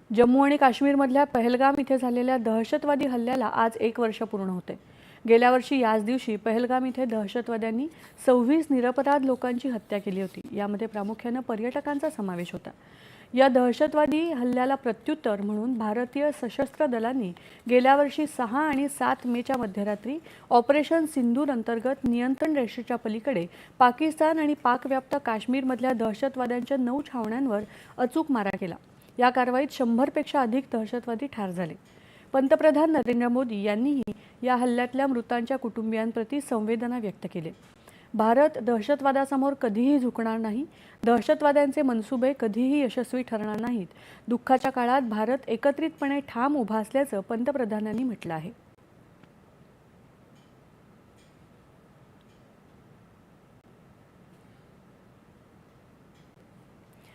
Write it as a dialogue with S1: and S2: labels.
S1: जम्मू आणि काश्मीरमधल्या पहलगाम इथे झालेल्या दहशतवादी हल्ल्याला आज 1 वर्ष पूर्ण होते। गेल्या वर्षी याच दिवशी पहलगाम इथे दहशतवाद्यांनी 26 निरपराध लोकांची हत्या केली होती। यामध्ये प्रामुख्याने पर्यटकांचा समावेश होता। या दहशतवादी हल्ल्याला प्रत्युत्तर म्हणून भारतीय सशस्त्र दलांनी गेल्या वर्षी 6 आणि 7 मेच्या मध्यरात्री ऑपरेशन सिंदूर अंतर्गत नियंत्रण रेषेच्या पलीकडे पाकिस्तान आणि पाकव्याप्त काश्मीरमधल्या दहशतवाद्यांच्या 9 छावण्यांवर अचूक मारा केला। या कारवाईत 100 पेक्षा अधिक दहशतवादी ठार झाले। पंतप्रधान नरेंद्र मोदी यांनीही या हल्ल्यातल्या मृतांच्या कुटुंबियांप्रती संवेदना व्यक्त केली। भारत दहशतवादासमोर कधीही झुकणार नाही। दहशतवाद्यांचे मनसुबे कधीही यशस्वी ठरणार नाहीत। दुःखाच्या काळात भारत एकत्रितपणे ठाम उभा असल्याचं पंतप्रधानांनी म्हटलं आहे।